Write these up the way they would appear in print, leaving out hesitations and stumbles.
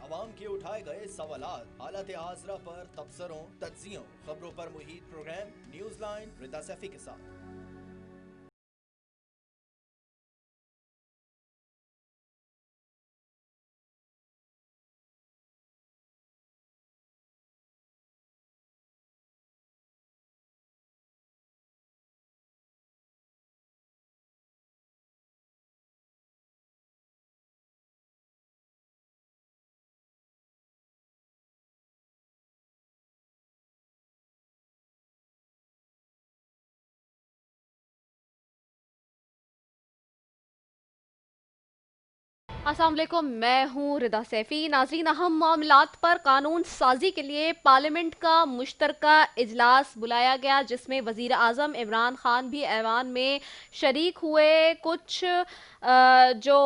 आवाम के उठाए गए सवालात, हालत हाजरा पर तबसरों, तज्जियों, खबरों पर मुहित प्रोग्राम न्यूज लाइन रिदा सैफी के साथ। अस्सलाम वालेकुम, मैं हूँ रिदा सैफी। नाज़रीन, अहम मामलात पर कानून साजी के लिए पार्लियामेंट का मुश्तरका इजलास बुलाया गया, जिसमें वज़ीर आज़म इमरान खान भी ऐवान में शरीक हुए। कुछ जो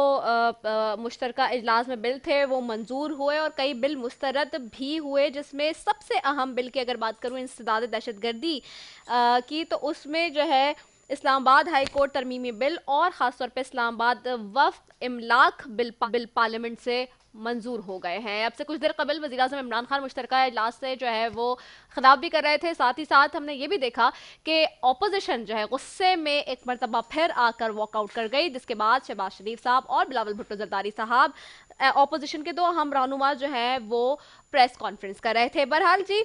मुश्तरका इजलास में बिल थे वो मंजूर हुए और कई बिल मुस्तरद भी हुए, जिसमें सबसे अहम बिल की अगर बात करूँ इंसदाद दहशतगर्दी की, तो उसमें जो है इस्लामाबाद हाई कोर्ट तरमीमी बिल और ख़ासतौर पर इस्लामाबाद वफ़्क़ इमलाक बिल पार्लियामेंट से मंजूर हो गए हैं। अब से कुछ देर कबल वज़ीर आज़म इमरान खान मुश्तरका इजलास से जो है वो खिताब भी कर रहे थे। साथ ही साथ हमने ये भी देखा कि अपोजिशन जो है गुस्से में एक मरतबा फिर आकर वॉकआउट कर गई, जिसके बाद शहबाज शरीफ साहब और बिलावल भुट्टो जरदारी साहब अपोजिशन के दो अहम रहनुमा जो है वो प्रेस कॉन्फ्रेंस कर रहे थे। बहरहाल जी,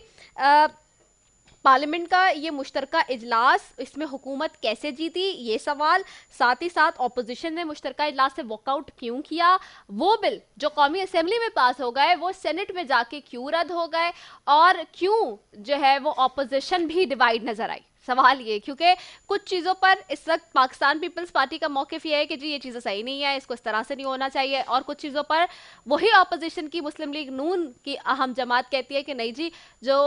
पार्लियामेंट का ये मुश्तरका इजलास, इसमें हुकूमत कैसे जीती ये सवाल, साथ ही साथ ऑपोजिशन ने मुश्तरका इजलास से वॉकआउट क्यों किया, वो बिल जो कौमी असेंबली में पास हो गए वो सेनेट में जाके क्यों रद्द हो गए, और क्यों जो है वो ऑपोजिशन भी डिवाइड नजर आई। सवाल ये, क्योंकि कुछ चीज़ों पर इस वक्त पाकिस्तान पीपल्स पार्टी का मौक़िफ़ ये है कि जी ये चीज़ें सही नहीं है, इसको इस तरह से नहीं होना चाहिए, और कुछ चीज़ों पर वही ऑपोजिशन की मुस्लिम लीग नून की अहम जमात कहती है कि नहीं जी, जो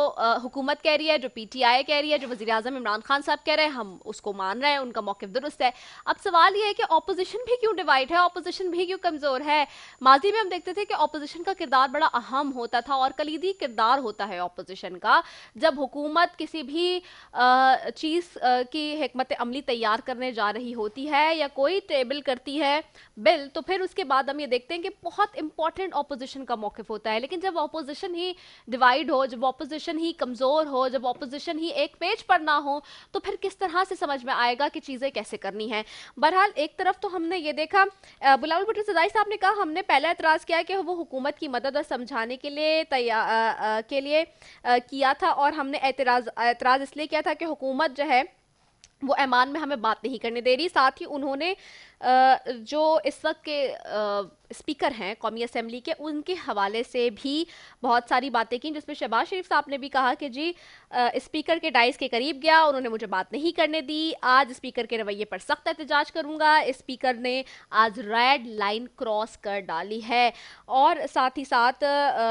हुकूमत कह रही है, जो पीटीआई कह रही है, जो वज़ीर आज़म इमरान खान साहब कह रहे हैं, हम उसको मान रहे हैं, उनका मौक़िफ़ दुरुस्त है। अब सवाल ये है कि ऑपोजिशन भी क्यों डिवाइड है, ऑपोजिशन भी क्यों कमज़ोर है। माजी में हम देखते थे कि ऑपोजिशन का किरदार बड़ा अहम होता था और कलीदी किरदार होता है ऑपोजिशन का। जब हुकूमत किसी भी चीज़ की हिकमत अमली तैयार करने जा रही होती है या कोई टेबल करती है बिल, तो फिर उसके बाद हम ये देखते हैं कि बहुत इंपॉर्टेंट ऑपोजिशन का मौक़िफ़ होता है। लेकिन जब ऑपोजिशन ही डिवाइड हो, जब ऑपोजिशन ही कमज़ोर हो, जब ऑपोजिशन ही एक पेज पर ना हो, तो फिर किस तरह से समझ में आएगा कि चीज़ें कैसे करनी है। बहरहाल एक तरफ तो हमने ये देखा, बिलावल भुट्टो जरदारी साहब ने कहा हमने पहला एतराज़ किया कि वो हुकूमत की मदद और समझाने के लिए किया था, और हमने एतराज़ इसलिए किया था कि हुकूमत जो है वो ऐमान में हमें बात नहीं करने दे रही। साथ ही उन्होंने जो इस वक्त के स्पीकर हैं कौमी असेंबली के, उनके हवाले से भी बहुत सारी बातें की, जिसमें शहबाज शरीफ साहब ने भी कहा कि जी स्पीकर के डाइस के करीब गया, उन्होंने मुझे बात नहीं करने दी, आज स्पीकर के रवैये पर सख्त एहतजाज करूंगा, स्पीकर ने आज रेड लाइन क्रॉस कर डाली है। और साथ ही साथ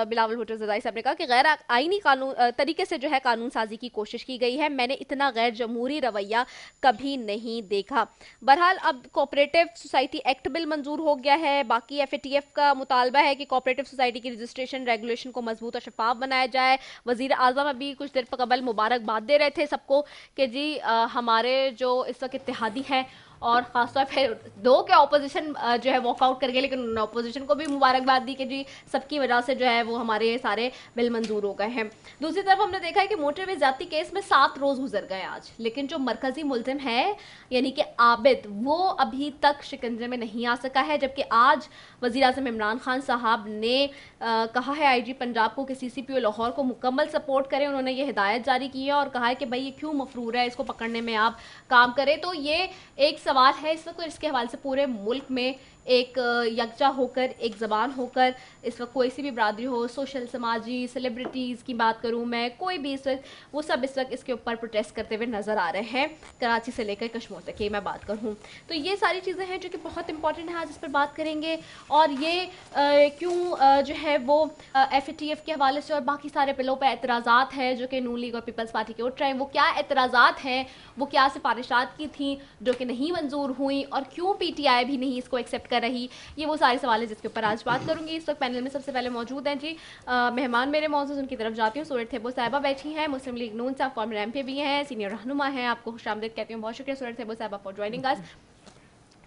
बिलावल भुट्टो जरदारी साहब ने कहा कि गैर आईनी कानून तरीके से जो है कानून साजी की कोशिश की गई है, मैंने इतना गैर जमहूरी रवैया कभी नहीं देखा। बहरहाल अब कोऑपरेटिव सोसाइटी एक्ट बिल मंजूर हो गया है। बाकी एफएटीएफ का मुतालबा है कि कोऑपरेटिव सोसाइटी की रजिस्ट्रेशन रेगुलेशन को मजबूत और शफाफ बनाया जाए। वजीर आजम अभी कुछ देर कबल मुबारकबाद दे रहे थे सबको कि जी हमारे जो इस वक्त इत्तेहादी हैं, और खासतौर पर दो के ऑपोजिशन जो है वॉकआउट कर गए, लेकिन उन्होंने ऑपोजिशन को भी मुबारकबाद दी कि जी सबकी वजह से जो है वो हमारे सारे बिल मंजूर हो गए हैं। दूसरी तरफ हमने देखा है कि मोटरवे ज़्यादती केस में 7 रोज़ गुजर गए आज, लेकिन जो मरकजी मुलजिम है यानी कि आबिद, वो अभी तक शिकंजे में नहीं आ सका है, जबकि आज वज़ीर आज़म इमरान खान साहब ने कहा है आईजी पंजाब को कि सीसीपीओ लाहौर को मुकम्मल सपोर्ट करें। उन्होंने ये हिदायत जारी की है और कहा है कि भाई ये क्यों मफरूर है, इसको पकड़ने में आप काम करें। तो ये एक सवाल है इस वक्त, इसके हवाले से पूरे मुल्क में एक यकजा होकर, एक ज़बान होकर, इस वक्त कोई सी भी बरादरी हो, सोशल समाजी सेलिब्रिटीज़ की बात करूँ मैं, कोई भी इस वक्त, वो सब इस वक्त इसके ऊपर प्रोटेस्ट करते हुए नज़र आ रहे हैं, कराची से लेकर कश्मीर तक की मैं बात करूँ। तो ये सारी चीज़ें हैं जो कि बहुत इंपॉर्टेंट है, आज इस पर बात करेंगे। और ये क्यों जो है वो एफएटीएफ के हवाले से और बाकी सारे बिलों पर एतराज़ात हैं जो कि नून लीग और पीपल्स पार्टी के उठ रहे हैं, वो क्या एतराज़ात हैं, वो क्या सिफारिशात की थी जो कि नहीं मंजूर हुई, और क्यों पीटीआई भी नहीं इसको एक्सेप्ट कर रही, ये वो सारे सवाल हैं जिसके ऊपर आज बात करूंगी। इस वक्त पैनल में सबसे पहले मौजूद हैं जी मेहमान मेरे मौजूद, उनकी तरफ जाती हूँ। सूरत थेबो साहिबा बैठी हैं, मुस्लिम लीग नून से फॉर्मर एमपी भी हैं, सीनियर रहनुमा हैं, आपको खुशामदीद कहती हूँ, बहुत शुक्रिया सूरत थेबो साहिबा फॉर ज्वाइनिंग अस।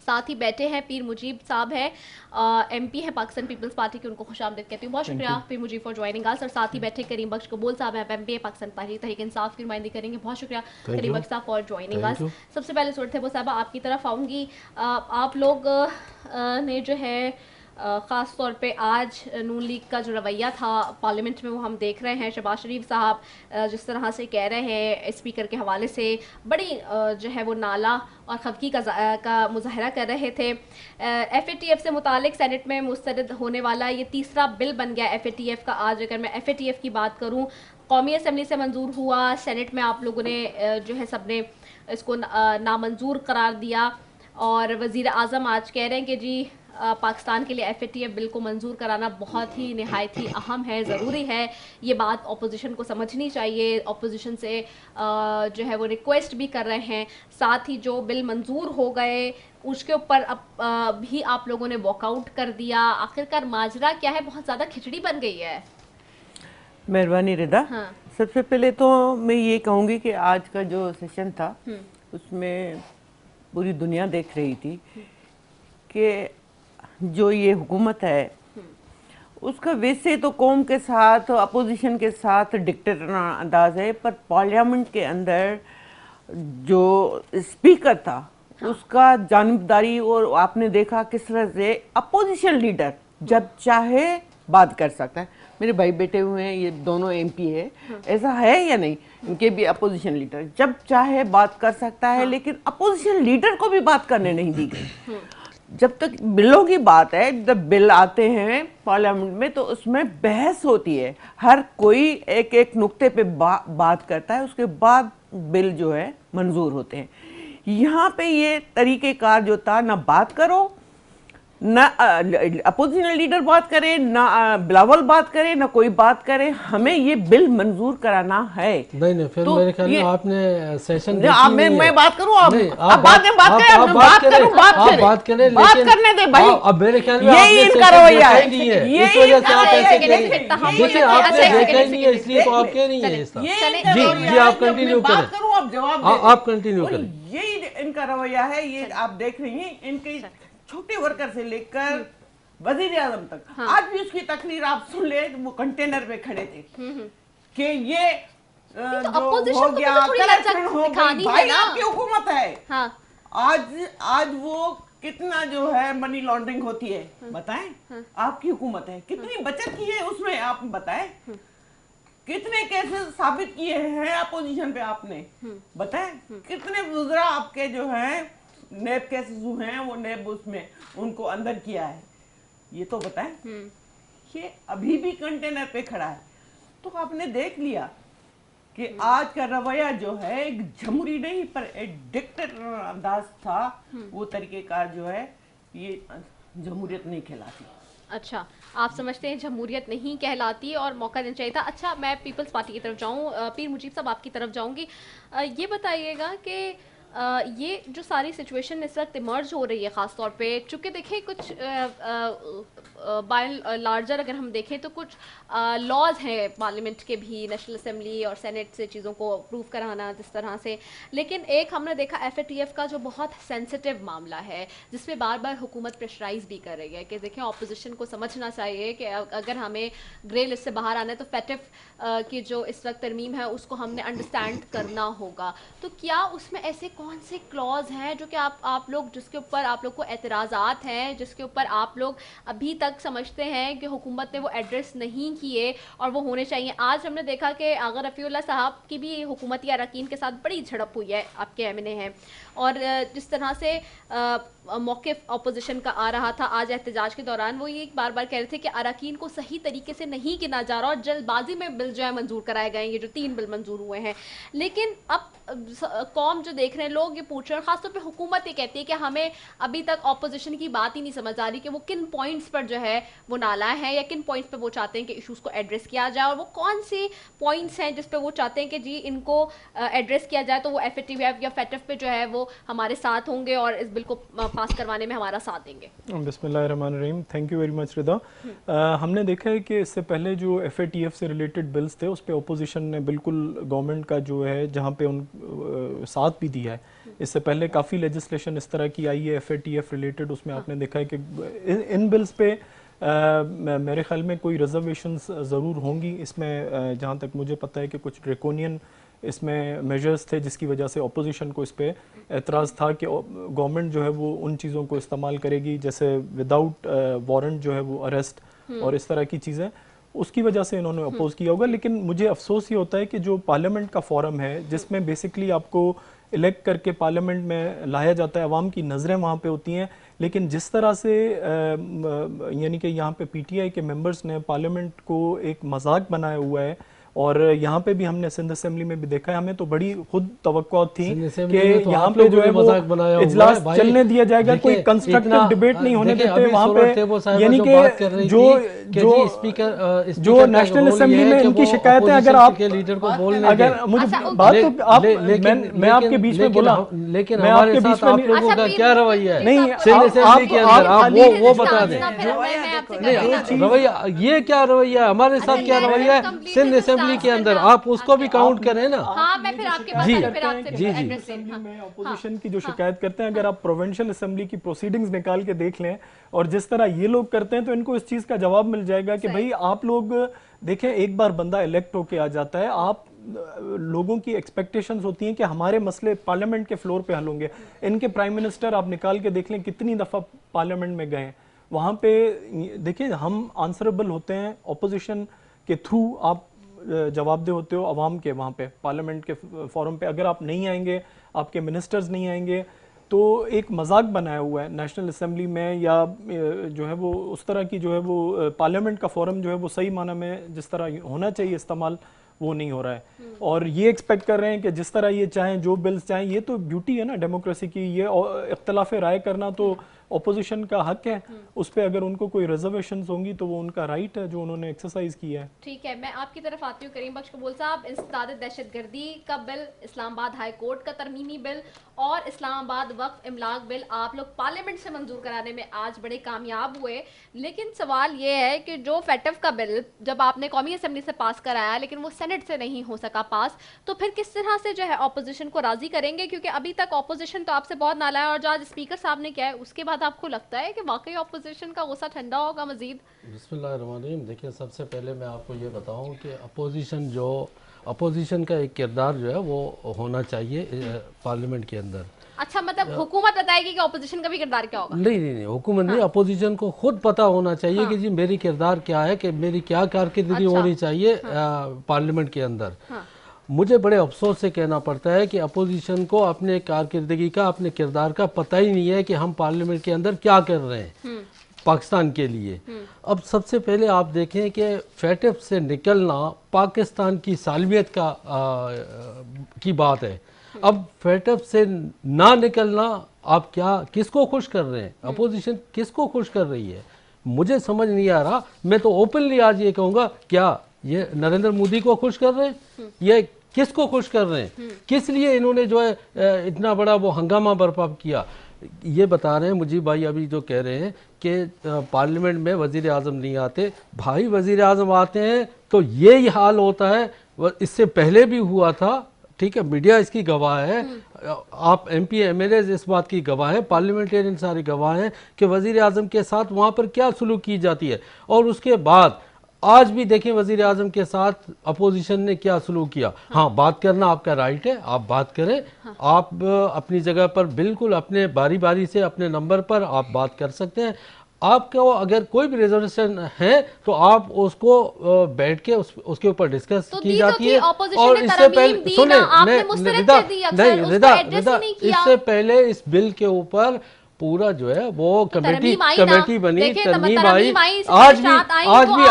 साथ ही बैठे हैं पीर मुजीब साहब हैं, एमपी हैं पाकिस्तान पीपल्स पार्टी के, उनको खुशामदीद कहती हूँ। बहुत शुक्रिया पीर मुजीब फॉर ज्वाइनिंग अस। और साथ ही बैठे करीम बख्श कबूल साहब हैं, एमपी है पाकिस्तान तहरीक इंसाफ की नुमाइंदगी करेंगे। बहुत शुक्रिया करीम बख्श साहब फॉर ज्वाइनिंग अस। सबसे पहले सूरत है वो साहब आपकी तरफ आऊँगी। आप लोग ने जो है ख़ास तौर पे आज नून लीग का जो रवैया था पार्लियामेंट में वो हम देख रहे हैं। शहबाज शरीफ साहब जिस तरह से कह रहे हैं स्पीकर के हवाले से बड़ी जो है वो नाला और खफगी का मुजाहरा कर रहे थे। FATF से मुतालिक सेनेट में मुस्तरद होने वाला ये तीसरा बिल बन गया FATF का। आज अगर मैं FATF की बात करूँ, कौमी असम्बली से मंजूर हुआ, सेनेट में आप लोगों ने जो है सब ने इसको नामंजूर करार दिया और वज़ीर आज़म आज कह रहे हैं कि जी पाकिस्तान के लिए FATF बिल को मंजूर कराना बहुत ही निहायत ही अहम है, ज़रूरी है। ये बात अपोजिशन को समझनी चाहिए। अपोजिशन से जो है वो रिक्वेस्ट भी कर रहे हैं। साथ ही जो बिल मंजूर हो गए उसके ऊपर भी आप लोगों ने वॉकआउट कर दिया। आखिरकार माजरा क्या है? बहुत ज़्यादा खिचड़ी बन गई है। मेहरबानी रिदा। हाँ। सबसे पहले तो मैं ये कहूँगी कि आज का जो सेशन था उसमें पूरी दुनिया देख रही थी कि जो ये हुकूमत है उसका वैसे तो कौम के साथ अपोजिशन के साथ डिक्टेटर अंदाज है, पर पार्लियामेंट के अंदर जो स्पीकर था उसका जानिबदारी, और आपने देखा किस तरह से अपोजिशन लीडर जब चाहे बात कर सकता है। मेरे भाई बेटे हुए हैं, ये दोनों MP है, ऐसा है या नहीं? इनके भी अपोजिशन लीडर जब चाहे बात कर सकता है, लेकिन अपोजिशन लीडर को भी बात करने नहीं दी गई। जब तक बिलों की बात है, जब बिल आते हैं पार्लियामेंट में तो उसमें बहस होती है, हर कोई एक एक नुक्ते पे बात करता है, उसके बाद बिल जो है मंजूर होते हैं। यहाँ पे ये तरीक़ेकार जो था, ना बात करो, ना अपोजिशन लीडर बात करे, ना बिलावल बात करे, ना कोई बात करे, हमें ये बिल मंजूर कराना है। नहीं फिर तो मेरे ख्याल में आपने सेशन मैं बात करूं, आप बाद में बात करें, मैं बात करूं, बात करें, बात करने दे भाई। अब मेरे ख्याल में यही इनका रवैया है, इस वजह से आप ऐसे कह रही हैं। देखिए आपने देखा ही नहीं है इसलिए तो आप कह रही हैं। जी आप कंटिन्यू करें, आप कंटिन्यू करें। यही इनका रवैया है। ये आप देख रही हैं, इनके छोटे वर्कर से लेकर वजीर आजम तक। हाँ। आज भी उसकी तकरीर आप सुन ले, वो कंटेनर पे खड़े थे कि ये तो जो हो गया करप्शन हो गई, भाई आपकी हुकूमत है। हाँ। आज वो कितना जो है मनी लॉन्ड्रिंग होती है बताएं। हाँ। आपकी हुकूमत है, कितनी बचत की है उसमें आप बताएं। कितने केसेस साबित किए हैं अपोजिशन पे आपने बताएं। कितने वज़रा आपके जो हैं नेब केसेस हुए हैं, वो नेब उसमें उनको अंदर किया है, ये तो बताएं। ये अभी भी कंटेनर पे खड़ा है। तो आपने देख लिया कि आज का रवैया जो है एक जमहूरी नहीं पर एक डिक्टेटर अंदाज था। वो तरीकेकार जो है ये जमहूरियत नहीं कहलाती। अच्छा, आप समझते हैं जमहूरियत नहीं कहलाती और मौका देना चाहिए था। अच्छा, मैं पीपल्स पार्टी की तरफ जाऊँ, पीर मुजीब साहब आपकी तरफ जाऊँगी। ये बताइएगा कि ये जो सारी सिचुएशन इस वक्त इमर्ज हो रही है ख़ास तौर पे, चूँकि देखिए कुछ बाय लार्जर अगर हम देखें तो कुछ लॉज हैं पार्लियामेंट के भी, नेशनल असेंबली और सेनेट से चीज़ों को अप्रूव कराना जिस तरह से, लेकिन एक हमने देखा FATF का जो बहुत सेंसिटिव मामला है जिसमें बार बार हुकूमत प्रेशराइज भी कर रही है कि देखें ऑपोजिशन को समझना चाहिए कि अगर हमें ग्रे लिस्ट से बाहर आना है तो FATF की जो इस वक्त तरमीम है उसको हमने अंडरस्टैंड करना होगा। तो क्या उसमें ऐसे कौन से क्लॉज हैं जो कि आप लोग जिसके ऊपर आप लोग को एतराज़ात हैं, जिसके ऊपर आप लोग अभी तक समझते हैं कि हुकूमत ने वो एड्रेस नहीं किए और वो होने चाहिए? आज हमने देखा कि आगा रफ़ीउल्लाह साहब की भी हुकूमती अरकान के साथ बड़ी झड़प हुई है, आपके MNA हैं, और जिस तरह से मौक़िफ़ अपोजिशन का आ रहा था आज एहतजाज के दौरान, वो ये बार बार कह रहे थे कि अरकान को सही तरीके से नहीं गिना जा रहा और जल्दबाजी में बिल जो है मंजूर कराए गए, ये जो 3 बिल मंजूर हुए हैं। लेकिन अब कौम जो देख रहे हैं, लोग ये पूछ रहे हैं, खासतौर पे हुकूमत ये कहती है कि हमें अभी तक अपोजिशन की बात ही नहीं समझ आ रही कि वो किन पॉइंट्स पर जो है वो नाला है या किन पॉइंट्स पे वो चाहते हैं कि इश्यूज़ को एड्रेस किया जाए, और वो कौन से पॉइंट्स हैं जिस पे वो चाहते हैं कि जी इनको एड्रेस किया जाए तो वो FATF या FATF पे जो है वो हमारे साथ होंगे और इस बिल को पास करवाने में हमारा साथ देंगे। बिस्मिल्लाहिर्रहमानिर्रहीम, थैंक यू वेरी मच रिदा। हमने देखा है कि इससे पहले जो FATF से रिलेटेड बिल्स थे उस पर अपोजिशन ने बिल्कुल गवर्नमेंट का जो है जहाँ पे उन साथ भी दिया है, इससे पहले काफ़ी लेजिस्लेशन इस तरह की आई है FATF रिलेटेड, उसमें आपने देखा है कि इन बिल्स पे मेरे ख्याल में कोई रिजर्वेशंस ज़रूर होंगी इसमें। जहाँ तक मुझे पता है कि कुछ ड्रेकोनियन इसमें मेजर्स थे जिसकी वजह से अपोजिशन को इस पे एतराज़ था कि गवर्नमेंट जो है वो उन चीज़ों को इस्तेमाल करेगी जैसे विदाउट वारंट जो है वो अरेस्ट और इस तरह की चीज़ें, उसकी वजह से इन्होंने अपोज किया होगा। लेकिन मुझे अफसोस ये होता है कि जो पार्लियामेंट का फोरम है जिसमें बेसिकली आपको इलेक्ट करके पार्लियामेंट में लाया जाता है, अवाम की नज़रें वहाँ पे होती हैं, लेकिन जिस तरह से यानी कि यहाँ पे PTI के मेंबर्स ने पार्लियामेंट को एक मजाक बनाया हुआ है, और यहाँ पे भी हमने सिंध असेंबली में भी देखा है, हमें तो बड़ी खुद तवक्को थी कि यहाँ पे जो है वो इजलास चलने दिया जाएगा, कोई कंस्ट्रक्टिव डिबेट नहीं होने देते वहाँ पे। यानी कि जो नेशनल असेंबली में इनकी शिकायतें, अगर आप अगर मुझे बात तो आप मैं आपके बीच में बोला, लेकिन हमारे साथ आप लोगों का क्या रवैया है नहीं सिंध असेंबली के अंदर, आप वो बता दें। नहीं रवैया, ये क्या रवैया है, हमारे साथ क्या रवैया है सिंध असेंबली के अंदर, आप उसको भी काउंट करें ना। हाँ, मैं फिर आपके पास फिर आपसे एड्रेस में अपोजिशन की जो शिकायत करते हैं, अगर आप प्रोविंशियल असेंबली की प्रोसीडिंग्स निकाल के देख लें और जिस तरह ये लोग करते हैं, तो इनको इस चीज का जवाब मिल जाएगा कि भाई आप लोग देखें, एक बार बंदा इलेक्ट होके आ जाता है, आप लोगों की एक्सपेक्टेशंस होती हैं कि हमारे मसले पार्लियामेंट के फ्लोर पे हल होंगे। इनके प्राइम मिनिस्टर आप निकाल के देख लें कितनी दफा पार्लियामेंट में गए, वहां पे देखिए हम आंसरेबल होते हैं, ऑपोजिशन के थ्रू आप जवाबदेह होते हो अवाम के, वहाँ पे पार्लियामेंट के फोरम पे अगर आप नहीं आएंगे, आपके मिनिस्टर्स नहीं आएंगे, तो एक मजाक बनाया हुआ है नेशनल असेंबली में, या जो है वो उस तरह की जो है वो पार्लियामेंट का फोरम जो है वो सही माना में जिस तरह होना चाहिए इस्तेमाल, वो नहीं हो रहा है। और ये एक्सपेक्ट कर रहे हैं कि जिस तरह ये चाहें, जो बिल्स चाहें, ये तो ब्यूटी है ना डेमोक्रेसी की, ये इख्तलाफ राय करना तो ऑपोजिशन का हक है, उस पर अगर उनको कोई रिजर्वेशंस होंगी तो वो उनका राइट है जो उन्होंने एक्सरसाइज किया है। ठीक है, मैं आपकी तरफ आती हूँ करीम बख्श कबूल साहब। इंसदाद दहशतगर्दी का बिल, इस्लामाबाद हाई कोर्ट का तरमीमी बिल और इस्लामाबाद वक्फ इमलाक बिल आप लोग पार्लियामेंट से मंजूर कराने में आज बड़े कामयाब हुए, लेकिन सवाल ये है कि जो FATF का बिल जब आपने कौमी असेंबली से पास कराया लेकिन वो सेनेट से नहीं हो सका पास, तो फिर किस तरह से जो है ऑपोजिशन को राजी करेंगे? क्योंकि अभी तक ऑपोजिशन तो आपसे बहुत नाला है, और जो आज स्पीकर साहब ने किया है उसके बाद आपको लगता है कि वाकई ऑपोजिशन का गुस्सा ठंडा होगा मजीद? बिस्मिल्लाहिर्रहमानिर्रहीम। देखिए, सबसे पहले मैं आपको ये बताऊं कि अपोजिशन का एक किरदार जो है वो होना चाहिए पार्लियामेंट के अंदर। अच्छा, मतलब हुकूमत बताएगी कि ऑपोजिशन का भी किरदार क्या होगा? नहीं, हुकूमत नहीं, अपोजिशन को खुद पता होना चाहिए कि जी मेरी किरदार क्या है, कि मेरी क्या कारकिर्दगी होनी चाहिए पार्लियामेंट के अंदर। मुझे बड़े अफसोस से कहना पड़ता है कि अपोजिशन को अपने कारकिर्दगी का, अपने किरदार का पता ही नहीं है कि हम पार्लियामेंट के अंदर क्या कर रहे हैं पाकिस्तान के लिए। अब सबसे पहले आप देखें कि FATF से निकलना पाकिस्तान की सालमियत की बात है। अब FATF से ना निकलना आप किसको खुश कर रहे हैं? अपोजिशन किसको खुश कर रही है? मुझे समझ नहीं आ रहा। मैं तो ओपनली आज ये कहूँगा, क्या ये नरेंद्र मोदी को खुश कर रहे हैं? ये किसको खुश कर रहे हैं? किस लिए इन्होंने जो है इतना बड़ा वो हंगामा बर्पा किया? ये बता रहे हैं मुजीब भाई अभी जो कह रहे हैं कि पार्लियामेंट में वजीर आज़म नहीं आते। भाई वजीर आज़म आते हैं तो ये ही हाल होता है, इससे पहले भी हुआ था, ठीक है, मीडिया इसकी गवाह है, आप MP MLAs इस बात की गवाह है, पार्लियामेंटेरियन सारे गवाह हैं कि वजीर आज़म के साथ वहाँ पर क्या सलूक की जाती है। और उसके बाद आज भी देखें वजीर आज़म के साथ अपोजिशन ने क्या सलूक किया। हाँ, बात करना आपका राइट है, आप बात करें, आप अपनी जगह पर बिल्कुल अपने बारी बारी से अपने नंबर पर आप बात कर सकते हैं। आपको अगर कोई भी रिजर्वेशन है तो आप उसको बैठ के उसके ऊपर डिस्कस की जाती है। और इससे पहले सुने, रिदा, इससे पहले इस बिल के ऊपर पूरा जो है वो कमेटी बनी, तरमीम आई, आज भी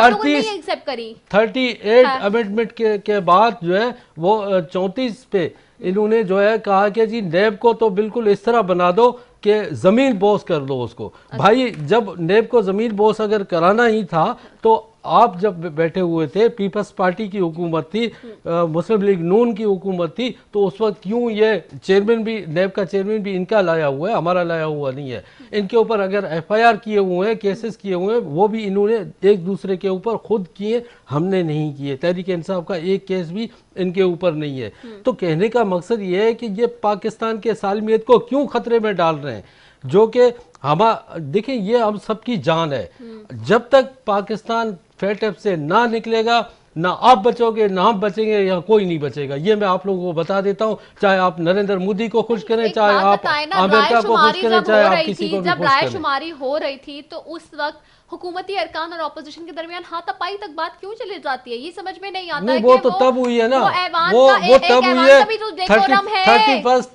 38 अमेंडमेंट के बाद जो है वो 34 पे इन्होंने जो है कहा कि जी नेब को तो बिल्कुल इस तरह बना दो कि जमीन बोस कर दो उसको। भाई जब नेब को जमीन बोस अगर कराना ही था तो आप जब बैठे हुए थे, पीपल्स पार्टी की हुकूमत थी, मुस्लिम लीग नून की हुकूमत थी, तो उस वक्त क्यों ये चेयरमैन भी, नैब का चेयरमैन भी इनका लाया हुआ है, हमारा लाया हुआ नहीं है। इनके ऊपर अगर FIR किए हुए हैं, केसेस किए हुए हैं, वो भी इन्होंने एक दूसरे के ऊपर खुद किए, हमने नहीं किए। तहरीक इंसाफ का एक केस भी इनके ऊपर नहीं है। तो कहने का मकसद ये है कि ये पाकिस्तान के सालमियत को क्यों खतरे में डाल रहे हैं, जो कि देखिए ये हम सबकी जान है। जब तक पाकिस्तान फेटअप से ना निकलेगा, ना आप बचोगे ना हम बचेंगे, यहाँ कोई नहीं बचेगा। ये मैं आप लोगों को बता देता हूँ, चाहे आप नरेंद्र मोदी को खुश करें, चाहे आप अमेरिका को खुश करें, चाहे आप किसी को भी खुश जब राय करें। शुमारी हो रही थी तो उस वक्त हुकूमती अरकान और ऑपोजिशन के दरमियान हाथापाई तक बात क्यों चली जाती है, ये समझ में नहीं आता। नहीं, वो तो तब हुई है ना, वो तब हुई है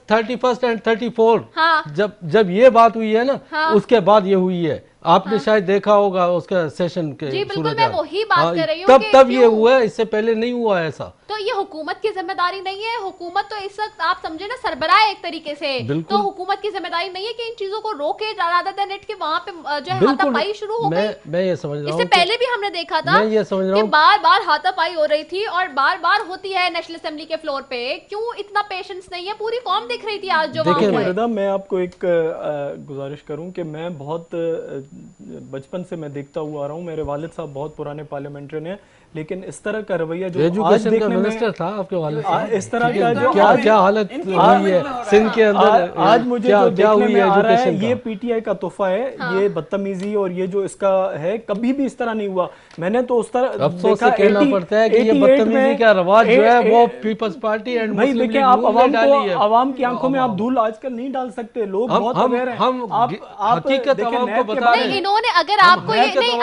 31st एंड 34। हाँ। जब ये बात हुई है ना, हाँ। उसके बाद ये हुई है। आपने शायद देखा होगा उसका सेशन के जी बिल्कुल, सूरत मैं हाल। वही बात कर रही हूँ कि तब ये क्यों? हुआ है, इससे पहले नहीं हुआ ऐसा। तो ये हुकूमत की जिम्मेदारी नहीं है। हुकूमत तो इस वक्त आप समझे ना सरबराह एक तरीके से, बिल्कुल। तो हुकूमत की जिम्मेदारी नहीं है कि इन चीजों को रोके, rather than it कि वहां पे जो है हाथापाई शुरू हो गई। मैं ये समझ रहा हूँ इससे पहले भी हमने देखा था मैं ये समझ रहा कि हूँ बार बार हाथापाई हो रही थी और बार बार होती है नेशनल असेंबली के फ्लोर पे। क्यों इतना पेशेंस नहीं है? पूरी कौम दिख रही थी आज जो वहां हुआ है। रिदा, मैं आपको एक गुजारिश करूं कि मैं बहुत बचपन से मैं देखता हुआ आ रहा हूं, मेरे वालिद साहब बहुत पुराने पार्लियामेंट्रियन हैं, लेकिन इस तरह का रवैया जो आज एजुकेशन का देखने मिनिस्टर में था आपके वालिद साहब, इस तरह का जो क्या हालत हुई है सिंध के अंदर, आज मुझे क्या जो देखने हुई में आ रहा है, एजुकेशन ये का? PTI का तोहफा है। ये बदतमीजी और ये जो इसका है, कभी भी इस तरह नहीं हुआ। मैंने तो उस तरह अफसोस से कहना पड़ता है कि ये बदतमीजी का रवाज जो है वो पीपल्स पार्टी एंड भाई मुस्लिम देखिए, लीग आप नून ने डाली है। अवाम की आंखों में आप धूल आजकल नहीं डाल सकते। लोग बहुत अवेयर हैं। हम हकीकत अवाम को बता रहे हैं। नहीं, इन्होंने अगर आपको ये नहीं,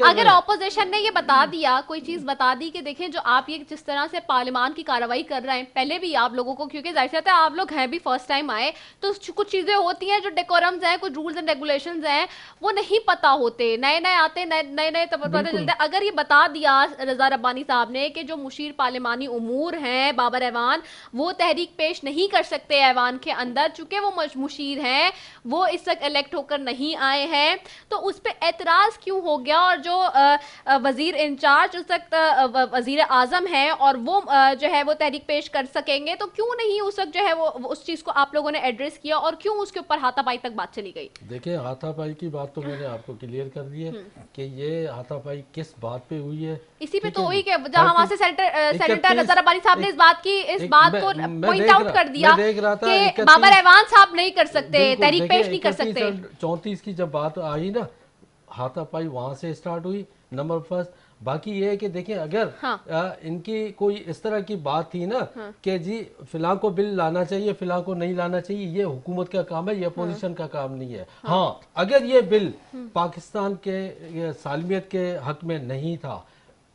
अगर ऑपोजिशन ने ये बता दिया, कोई चीज बता दी कि देखें जो आप ये जिस तरह से पार्लियामान की कार्रवाई कर रहे हैं, पहले भी आप लोगों को, क्योंकि जाहिर सी बात है आप लोग हैं भी फर्स्ट टाइम आए, तो कुछ चीजें होती हैं जो डेकोरम्स हैं, कुछ रूल्स एंड रेगुलेशंस हैं, वो नहीं पता होते। नए नए आते, नए तब पता चलता है। अगर ये बता दिया रजा रब्बानी साहब ने कि जो मुशीर पार्लिमानी उमूर हैं बाबर ऐवान, वो तहरीक पेश नहीं कर सकते ऐवान के अंदर, चूंकि वो मुशीर हैं, वो इस वक्त इलेक्ट होकर नहीं आए हैं, तो उस पर एतराज क्यों हो गया? और जो वजीर इंचार्ज उस वक्त वजीर आजम है और वो जो है वो तहरीक पेश कर सकेंगे, तो क्यों नहीं उस वक्त जो है वो उस चीज को आप लोगों ने एड्रेस किया और क्यों उसके ऊपर हाथापाई तक बात चली गई? देखिए, हाथापाई की बात तो मैंने आपको क्लियर कर दी है कि ये हाथापाई किस बात पे हुई है। इसी पे तो हुई कि जहां वहां से सेनेटर रजा रब्बानी साहब ने इस बात को पॉइंट आउट कर दिया कि बाबर ऐवान साहब नहीं कर सकते, तहरीक पेश नहीं कर सकते। 34 की जब बात आई ना, हाथापाई वहां से स्टार्ट हुई, नंबर फर्स्ट। बाकी ये है कि देखिए, अगर इनकी कोई इस तरह की बात थी ना कि जी फिलहाल को बिल लाना चाहिए, फिलहाल को नहीं लाना चाहिए, ये हुकूमत का काम है, ये अपोजिशन का काम नहीं है। हाँ, अगर ये बिल पाकिस्तान के सालमियत के हक में नहीं था,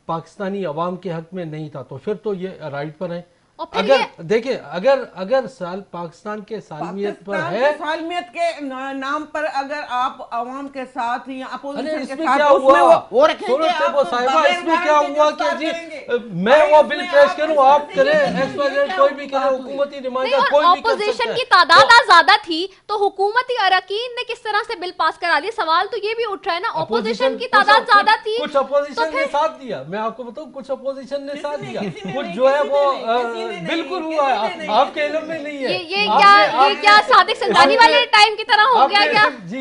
पाकिस्तानी अवाम के हक में नहीं था, तो फिर तो ये राइट पर है। अगर देखिए, अगर पाकिस्तान के सालमियत पर है, सालमियत के नाम पर अगर आप अवाम के साथ या अपोजिशन के इसमें साथ क्या हुआ? वो रखेंगे, इसमें क्या हुआ कि जी मैं वो बिल पेश करूं, आप करें, कोई भी करे, हुकूमती नुमाइंदा कोई भी कर सकता है। ऑपोजिशन की तादाद ज्यादा थी तो हुकूमती अरकान ने किस तरह से बिल पास करा लिया? सवाल तो ये भी उठ रहा है ना, ऑपोजिशन की तादाद ज्यादा थी, कुछ अपोजिशन ने साथ दिया। मैं आपको बताऊं, कुछ अपोजिशन ने साथ दिया, कुछ जो है वो बिल्कुल हुआ है, आपके इल्म में नहीं है। ये क्या सादिक संगानी वाले टाइम की तरह हो गया क्या? जी,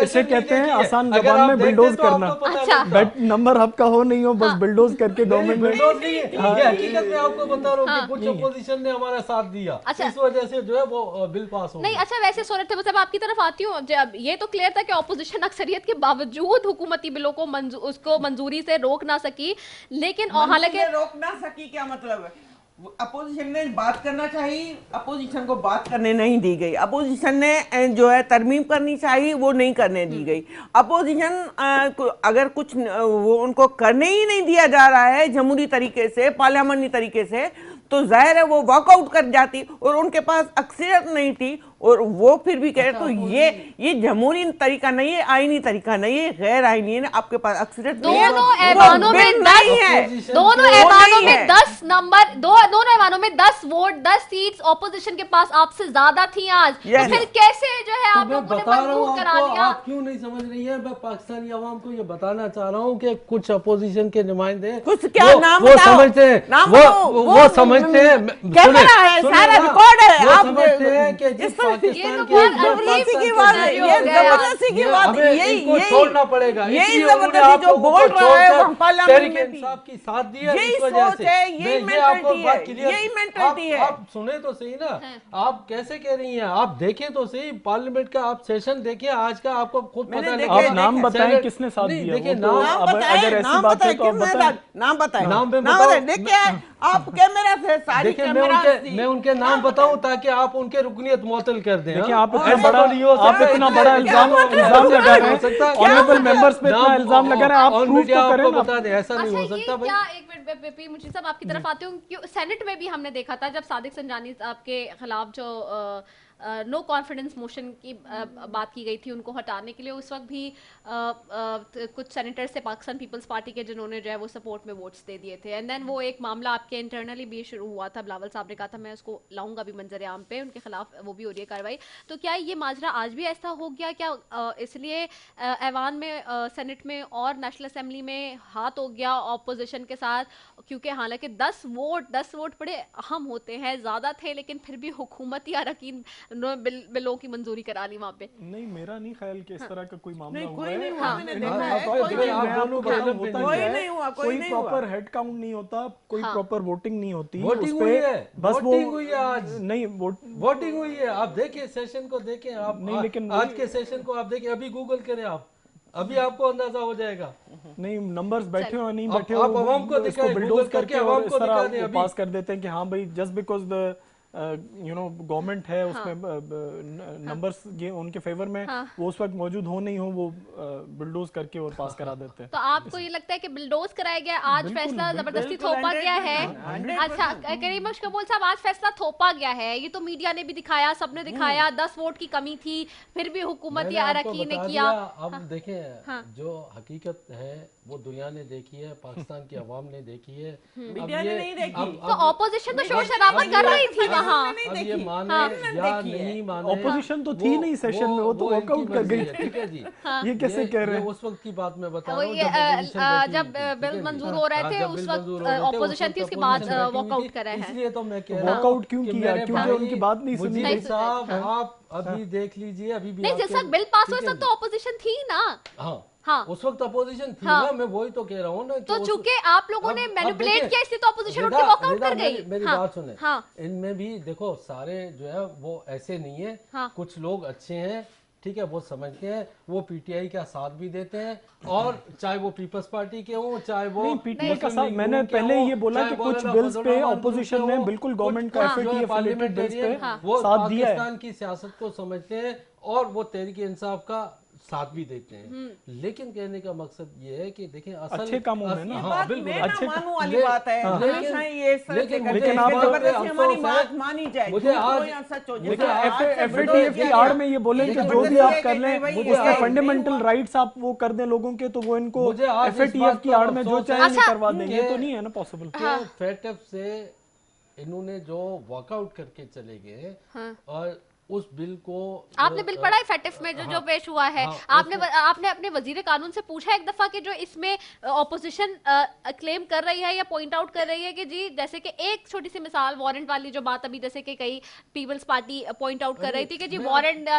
इसे कहते हैं आसान जबान में बिल्डोज करना। अच्छा, बेट नंबर आपका हो नहीं हो, बस बिल्डोज करके गवर्नमेंट में। ये हकीकत में आपको बता रहा हूँ कि कुछ अपोजिशन ने हमारा साथ दिया, इस वजह से जो है वो बिल पास हो नहीं। अच्छा, वैसे सूरत है, आपकी तरफ आती हूँ। ये तो क्लियर था कि ऑपोजिशन अक्सरियत के बावजूद हुकूमती बिलों को उसको मंजूरी से रोक ना सकी, लेकिन हालांकि रोक ना सकी क्या मतलब है? अपोजिशन ने बात करना चाहिए, अपोजिशन को बात करने नहीं दी गई। अपोजिशन ने जो है तरमीम करनी चाहिए, वो नहीं करने दी गई। अपोजिशन अगर कुछ वो उनको करने ही नहीं दिया जा रहा है जमहूरी तरीके से, पार्लियामानी तरीके से, तो जाहिर है वो वॉकआउट कर जाती, और उनके पास अक्सरियत नहीं थी, और वो फिर भी कह रहे तो ये जमहूरी तरीका नहीं है, आईनी तरीका नहीं है, गैर आईनी है। आपके पास अक्सरियत दोनों ऐवानों में 10 दोनों ऐवानों में 10 नंबर दोनों ऐवानों में 10 वोट 10 सीट्स ऑपोजिशन के पास आपसे ज्यादा थी आज। तो फिर कैसे जो है आप लोगों ने मंजूर करा लिया? आप क्यों नहीं समझ रही है? मैं पाकिस्तानी आवाम को ये बताना चाह रहा हूँ कि कुछ अपोजिशन के नुमाइंदे कुछ क्या नाम वो समझते हैं, वो समझते हैं, कैमरा है, सारा रिकॉर्ड है, वो आप समझते हैं कि जिस पाकिस्तान की बात है, ये जबरदस्ती की बात है, यही छोड़ना पड़ेगा। यही जबरदस्ती जो बोल रहा है वो पार्लियामेंट में इंसाफ की साथ दी है, यही इस वजह सोच से है, यही मेंटालिटी है, यही मेंटालिटी है। आप सुने तो सही ना, आप कैसे कह रही हैं? आप देखें तो सही पार्लियामेंट का, आप सेशन देखिए आज का, आपको खुद पता है। आप नाम बताएं किसने साथ दिया? देखिए अगर ऐसी बात है तो आप बताएं, नाम बताएं, नाम बताएं। देखिए आप कैमरा से सारी कैमरा, मैं उनके नाम बताऊं ताकि आप उनके रुकनियत मुअत्तल कर दें। देखिए आप इतना बड़ा इल्जाम लगा रहे हैं, ऑनरेबल मेंबर्स पे इतना इल्जाम लगा रहे हैं, आप प्रूफ तो करें ना। बता दें, ऐसा नहीं हो सकता भाई। क्या एक मिनट मुझे सब आपकी तरफ आते हूँ। सेनेट में भी हमने देखा था जब सादिक संजानी आपके खिलाफ जो नो कॉन्फिडेंस मोशन की बात की गई थी उनको हटाने के लिए, उस वक्त भी कुछ सेनेटर से पाकिस्तान पीपल्स पार्टी के जिन्होंने जो है वो सपोर्ट में वोट्स दे दिए थे। एंड देन वो एक मामला आपके इंटरनली भी शुरू हुआ था। बिलावल साहब ने कहा था मैं उसको लाऊंगा भी मंजर आम पे, उनके खिलाफ वो भी हो रही है कार्रवाई। तो क्या ये माजरा आज भी ऐसा हो गया क्या? इसलिए ऐवान में, सेनेट में और नेशनल असेंबली में हाथ हो गया ऑपोजिशन के साथ, क्योंकि हालांकि 10 वोट बड़े अहम होते हैं, ज्यादा थे, लेकिन फिर भी हुकूमती अरकान बिलों की मंजूरी करा ली वहाँ पे। नहीं, मेरा नहीं ख्याल कि इस तरह का कोई मामला हुआ कोई है। नहीं हुआ, मैंने देखा है, कोई नहीं हुआ, कोई प्रॉपर हेड काउंट नहीं होता, कोई प्रॉपर वोटिंग नहीं होती। वोटिंग हुई है, बस वोटिंग हुई है आज। नहीं, वोटिंग हुई है, आप देखिए सेशन को देखें आप। नहीं, लेकिन आज के सेशन को आप देखिए, अभी गूगल करें आप, अभी आपको अंदाजा हो जाएगा। नहीं, नंबर्स बैठे हो नहीं बैठे हो, आप आवाम को दिखाएं, बिल्डोज करके आवाम और को इस तरह दिखा दें पास कर देते हैं कि हाँ भाई जस्ट बिकॉज द गवर्नमेंट है उसमें नंबर्स ये उनके फेवर में वो उस वक्त मौजूद हो नहीं हो, वो बिल्डोज करके और पास करा देते हैं। तो आपको ये लगता है कि बिल्डोज कराया गया, आज फैसला जबरदस्ती थोपा गया है? अच्छा करीम कबूल साहब, आज फैसला थोपा गया है, ये तो मीडिया ने भी दिखाया, सबने दिखाया, 10 वोट की कमी थी, फिर भी हुकूमती अरकान ने किया। अब देखें, जो हकीकत है वो दुनिया ने देखी है, पाकिस्तान की आवाम ने देखी है, मीडिया ने नहीं देखी। तो ऑपोजिशन तो शोर शराबा कर रही थी वहाँ। अब ये माने या नहीं माने, ऑपोजिशन तो थी नहीं सेशन में, वो तो वॉकआउट कर गई। ठीक है जी, ये कैसे कह रहे हैं? उस वक्त की बात मैं बता रहा हूँ जब बिल मंजूर हो रहे थे उस वक्त ऑपोजिशन थी, उसके बाद वॉकआउट कर रहे हैं। इसलिए तो मैं कह रहा हूँ वॉकआउट क्यों किया, क्योंकि उनकी बात नहीं सुनी। मुजीब साहब आप अभी देख लीजिए, अभी भी नहीं, जिस वक्त बिल पास हुआ तो ऑपोजिशन थी ना। हाँ, उस वक्त अपोजिशन थी ना, मैं वही तो कह रहा हूँ ना। तो चूंकि आप लोगों ने मैनिपुलेट किया इसलिए तो ऑपोजिशन उठ के वॉकआउट कर गई। मेरी बात सुने, इनमें भी देखो सारे जो है वो ऐसे नहीं है, कुछ लोग अच्छे हैं, ठीक है, वो समझते हैं, वो पीटीआई का साथ भी देते हैं, और चाहे वो पीपल्स पार्टी के हों, चाहे वो पीटीआई का साथ। मैंने पहले ये बोला कि कुछ बिल्स पे ऑपोजिशन ने बिल्कुल गवर्नमेंट का एफएटीएफ रिलेटेड बिल्स पे वो साथ दिया है। पाकिस्तान की सियासत को समझते हैं और वो तहरीक इंसाफ का साथ भी देते हैं। लेकिन कहने का मकसद ये है कि देखें असल अच्छे कामों में ना, हाँ बिल्कुल अच्छे मानू वाली बात है, हमेशा ये लेकिन आप हमारी बात मानी जाए, मुझे आज सच हो जाए। एफएटीएफ की आड़ में ये बोले कि जो भी आप कर लें उसके फंडामेंटल राइट्स आप वो कर दें लोगों के, तो वो इनको एफएटीएफ की आड़ में जो चाहे करवा देंगे। ये तो नहीं है ना पॉसिबल। फेटफ से इन्होंने जो वॉकआउट करके चले गए, और उस बिल को आपने बिल पढ़ा है फेटिफ में जो पेश हुआ है? आपने अपने वजीर कानून से पूछा एक दफा कि जो इसमें ऑपोजिशन क्लेम कर रही है या पॉइंट आउट कर रही है कि जी, जैसे कि एक छोटी सी मिसाल वारंट वाली जो बात अभी जैसे कि कई पीपल्स पार्टी पॉइंट आउट कर रही थी कि जी वारंट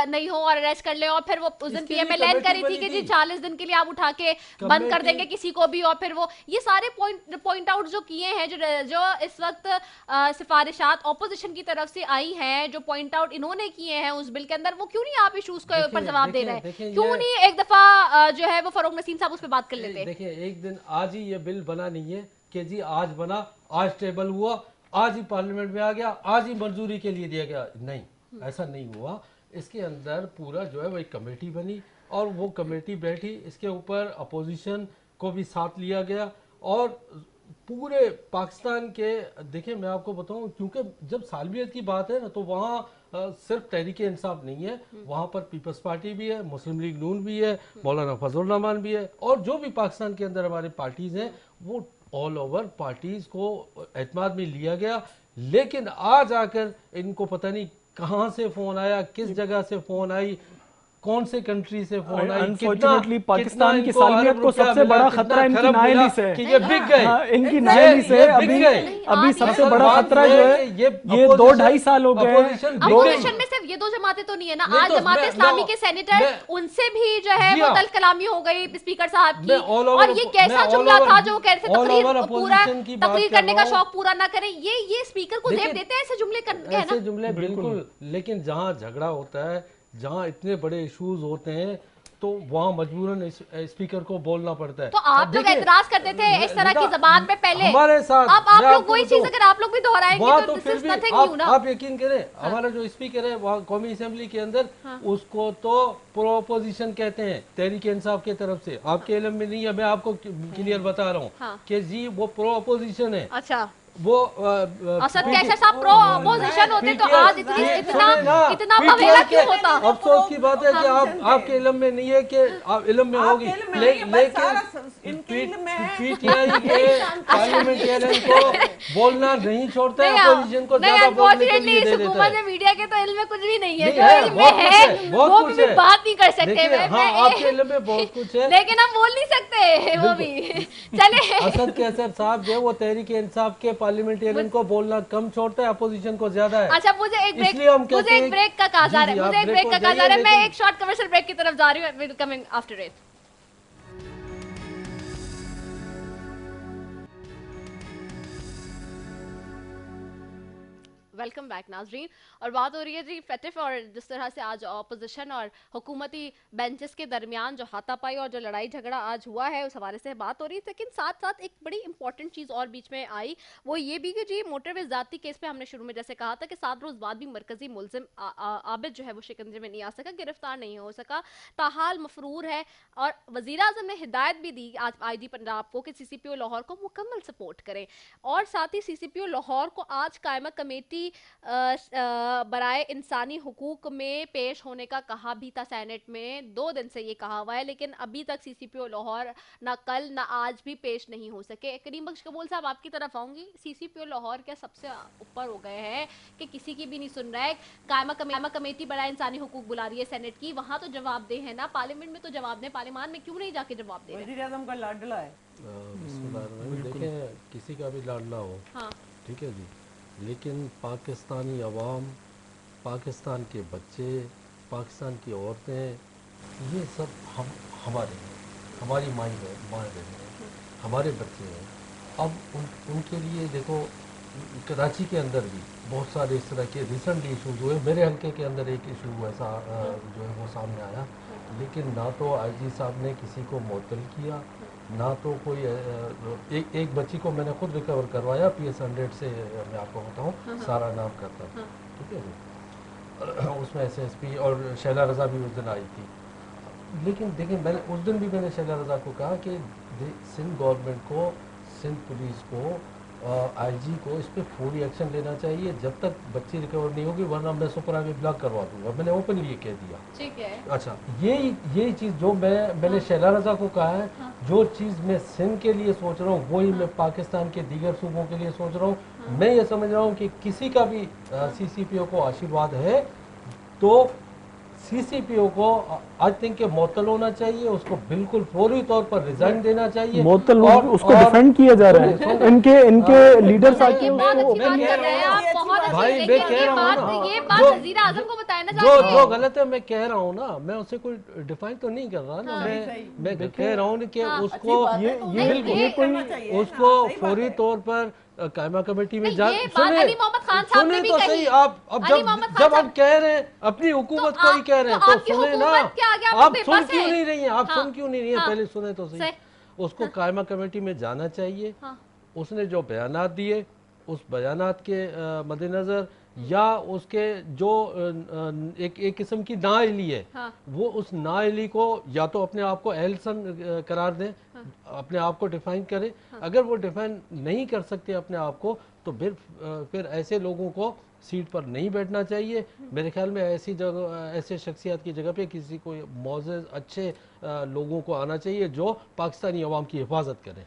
नहीं हो और अरेस्ट कर ले, और फिर वो उस दिन पीएमएलएन करी थी कि जी 40 दिन के लिए आप उठा के बंद कर देंगे किसी को भी, और फिर वो ये सारे पॉइंट आउट जो किए हैं, जो इस वक्त सिफारिशात ऑपोजिशन की तरफ से आई हैं, जो पॉइंट इन्होंने किए हैं उस बिल के अंदर, वो क्यों नहीं आप इश्यूज के ऊपर जवाब दे रहे हैं? क्यों नहीं एक दफा जो है वो फरूक नसीम साहब उस पर बात कर लेते हैं? देखिए, एक दिन आज ही ये बिल बना नहीं है कि जी आज बना, आज टेबल हुआ, आज ही पार्लियामेंट में आ गया, आज ही मंजूरी के लिए दिया गया, नहीं, ऐसा नहीं हुआ। इसके अंदर पूरा जो है वो एक कमेटी बनी, और वो कमेटी बैठी, इसके ऊपर अपोजिशन को भी साथ लिया गया, और पूरे पाकिस्तान के, देखिए मैं आपको बताऊं, क्योंकि जब सालवियत की बात है ना तो वहाँ सिर्फ तहरीक इंसाफ नहीं है, वहाँ पर पीपल्स पार्टी भी है, मुस्लिम लीग नून भी है, मौलाना फजल रहमान भी है, और जो भी पाकिस्तान के अंदर हमारे पार्टीज हैं वो ऑल ओवर पार्टीज को एतमाद में लिया गया। लेकिन आज आकर इनको पता नहीं कहाँ से फोन आया, किस जगह से फोन आई, कौन से कंट्री से फोन आई, अनफॉर्चुनेटली पाकिस्तान की सालमियत को सबसे बड़ा खतरा इनकी नाअहली से कि ये बिक गए। हाँ, इनकी नाअहली से अभी सबसे बड़ा खतरा जो है ये 2-2.5 साल हो गए। अपोजिशन में सिर्फ ये दो जमातें तो नहीं है ना, आज जमात इस्लामी के सेनेटर उनसे भी जो है वो तल कलामी हो गई स्पीकर साहब की, और ये कैसा जुमला था जो कह रहे थे तकरीर करने का शौक पूरा ना करें, ये स्पीकर को जेब देते हैं ऐसे जुमले कहना। ऐसे जुमले बिल्कुल, लेकिन जहाँ झगड़ा होता है, जहाँ इतने बड़े इश्यूज होते हैं, तो वहाँ मजबूरन स्पीकर को बोलना पड़ता है। तो आप लोग एतराज करते थे इस तरह की जबान पे पहले, हमारे साथ अब आप लोग वही चीज अगर आप लोग भी दोहराएंगे तो फिर भी आप यकीन करें, हमारा जो स्पीकर है वहाँ कौमी असेंबली के अंदर, उसको तो प्रो अपोजिशन कहते हैं तहरीक इंसाफ की तरफ से। आपके इल्म में नहीं है, मैं आपको क्लियर बता रहा हूँ कि जी वो प्रो अपोजिशन है। अच्छा, वो असद कैसे साहब प्रो अपोजिशन होते तो आज इतना बवेला क्यों होता? अफसोस की बात है कि आपके इल्म में नहीं है कि आप इल्म में होगी, लेकिन पीटीआई के पार्लियामेंटियरियन को बोलना नहीं छोड़ता है, अपोजिशन को ज्यादा बोलने के लिए दे देता है। मीडिया के तो इल्म में कुछ भी नहीं है, जो इल्म में है वो भी बात नहीं कर सकते। आपके इल्म में बहुत कुछ है, लेकिन हम बोल नहीं सकते वो भी। चले, असद कैसर साहब जो है वो तहरीक इंसाफ के पार्लियामेंटेरियन को बोलना कम छोड़ता है, अपोजिशन को ज्यादा है। अच्छा, मुझे एक ब्रेक का कहा जा रहा है, मैं एक शॉर्ट कमर्शियल ब्रेक की तरफ जा रही हूँ, coming after it. Welcome back नाजरीन, और बात हो रही है जी फैटिफ, और जिस तरह से आज ऑपोजिशन और हुकूमती बेंचेस के दरमियान जो हाथापाई और जो लड़ाई झगड़ा आज हुआ है उस हवाले से बात हो रही है। लेकिन साथ साथ एक बड़ी इंपॉर्टेंट चीज़ और बीच में आई, वो ये भी कि जी मोटरवे ज़ाती केस पे हमने शुरू में जैसे कहा था कि 7 रोज़ बाद भी मरकजी मुलजिम आबिद जो है वो शिकंजे में नहीं आ सका, गिरफ्तार नहीं हो सका, ताहाल मफरूर है। और वज़ीर आज़म ने हिदायत भी दी आज IG पंजाब को कि CCPO लाहौर को मुकम्मल सपोर्ट करें, और साथ ही CCPO लाहौर को आज कायमा कमेटी बराए इंसानी हुकूक में पेश होने का कहा भी था। सेनेट में 2 दिन से ये कहा हुआ है, लेकिन अभी तक CCPO लाहौर ना कल ना आज भी पेश नहीं हो सके। करीम बख्श कबूल साहब, आपकी तरफ आऊंगी। CCPO लाहौर क्या सबसे ऊपर हो गए हैं कि किसी की भी नहीं सुन रहा है? कायमा कमेटी बराए इंसानी हुकूक बुला रही है सेनेट की, वहां तो जवाब दे है ना, पार्लियामेंट में तो जवाब दे, पार्लियामान में क्यों नहीं जाके जवाब दे? वज़ीर आज़म का लाडला है। देखें, किसी का भी लाडला हो, हाँ ठीक है जी, लेकिन पाकिस्तानी अवाम, पाकिस्तान के बच्चे, पाकिस्तान की औरतें, ये सब हमारे हैं, हमारी माएँ बहनें हैं, हमारे बच्चे हैं। अब उनके लिए देखो, कराची के अंदर भी बहुत सारे इस तरह के रिसेंटली इशूज़ हुए। मेरे हल्के के अंदर एक इशू ऐसा जो है वो सामने आया, लेकिन ना तो IG साहब ने किसी को मुअत्तल किया, ना तो कोई एक बच्ची को मैंने खुद रिकवर करवाया PS 100 से, मैं आपको बताऊं, सारा नाम करता था, ठीक है, उसमें SSP और शैला रज़ा भी उस दिन आई थी। लेकिन देखिए, मैंने उस दिन भी मैंने शैला रज़ा को कहा कि सिंध गवर्नमेंट को, सिंध पुलिस को, IG को इस पर फौरी एक्शन लेना चाहिए जब तक बच्ची रिकवर नहीं होगी, वरना मैं सुपरा में ब्लॉक करवा दूंगा। मैंने ओपनली ये कह दिया, ठीक है। अच्छा, ये चीज़ जो मैंने शैला रज़ा को कहा है, जो चीज़ मैं सिंध के लिए सोच रहा हूँ वही मैं पाकिस्तान के दीगर सूबों के लिए सोच रहा हूँ। मैं ये समझ रहा हूँ कि किसी का भी CCPO को आशीर्वाद है तो CCPO को आई थिंक के मुअत्तल होना चाहिए, उसको बिल्कुल फौरी तौर पर रिजाइन देना चाहिए। मुअत्तल उसको डिफेंड किया जा रहा है, इनके लीडर्स आके भाई मैं कह रहा हूँ ना, जो गलत है मैं कह रहा हूँ ना, मैं उससे कोई डिफाइन तो नहीं कर रहा ना, मैं कह रहा हूँ कि उसको फौरी तौर पर कायमा कमेटी में जा, सुने तो सही। आप अब जब आप कह रहे हैं अपनी हुकूमत को ही कह रहे हैं तो सुने ना, आप सुन क्यों नहीं रही हैं? आप सुन क्यों नहीं रही हैं? पहले सुने तो सही। उसको कायमा कमेटी में जाना चाहिए। उसने जो बयानात दिए उस बयानात के मद्देनज़र या उसके जो एक किस्म की नाअहली है, हाँ। वो उस नाअहली को या तो अपने आप को एहसन करार दें, अपने आप को डिफाइन करें। अगर वो डिफाइन नहीं कर सकते अपने आप को, तो फिर ऐसे लोगों को सीट पर नहीं बैठना चाहिए। मेरे ख्याल में ऐसी जगह, ऐसे शख्सियत की जगह पे किसी को मौजूद अच्छे लोगों को आना चाहिए जो पाकिस्तानी अवाम की हिफाजत करें।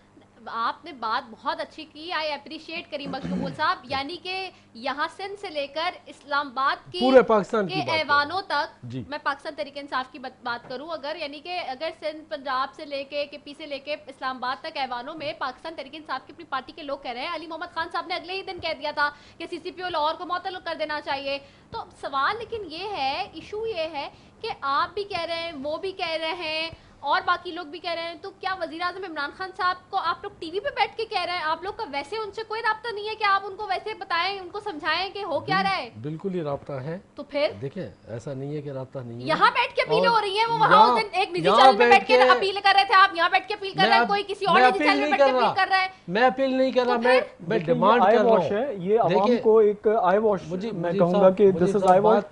आपने बात बहुत अच्छी की, आई अप्रिशिएट करीम बख्श कबूल साहब। यानी कि यहाँ सिंध से लेकर इस्लामाबाद की पूरे पाकिस्तान के की बात ऐवानों तक, जी। मैं पाकिस्तान तहरीक इंसाफ की बात करूं अगर, यानी कि अगर सिंध पंजाब से लेके केपी से लेके इस्लामाबाद तक ऐवानों में पाकिस्तान तहरीक इंसाफ की अपनी पार्टी के लोग कह रहे हैं। अली मोहम्मद खान साहब ने अगले ही दिन कह दिया था कि सीसीपीओ लाहौर को मुअत्तल कर देना चाहिए। तो सवाल लेकिन ये है, इशू ये है कि आप भी कह रहे हैं, वो भी कह रहे हैं और बाकी लोग भी कह रहे हैं, तो क्या वज़ीर-ए-आज़म इमरान खान साहब को आप लोग टीवी पे बैठ के कह रहे हैं? आप लोग का वैसे उनसे कोई राब्ता नहीं है कि आप उनको वैसे बताएं, उनको समझाएं कि हो क्या रहा है? बिल्कुल ही राब्ता है। तो फिर देखें, ऐसा नहीं है कि राब्ता नहीं है। यहाँ बैठ के अपील और हो रही है, वो वहाँ उस दिन एक निजी यहाँ चैनल पे बैठ के बैठ के अपील कर रहे थे, आप यहाँ बैठ के अपील कर रहे हैं, कोई किसी और निजी चैनल पे बैठ के अपील कर रहा है। मैं अपील नहीं कर रहा, तो मैं डिमांड कर रहा हूँ। ये आवाम को एक आई वॉश, मैं कहूँगा कि this is I wash.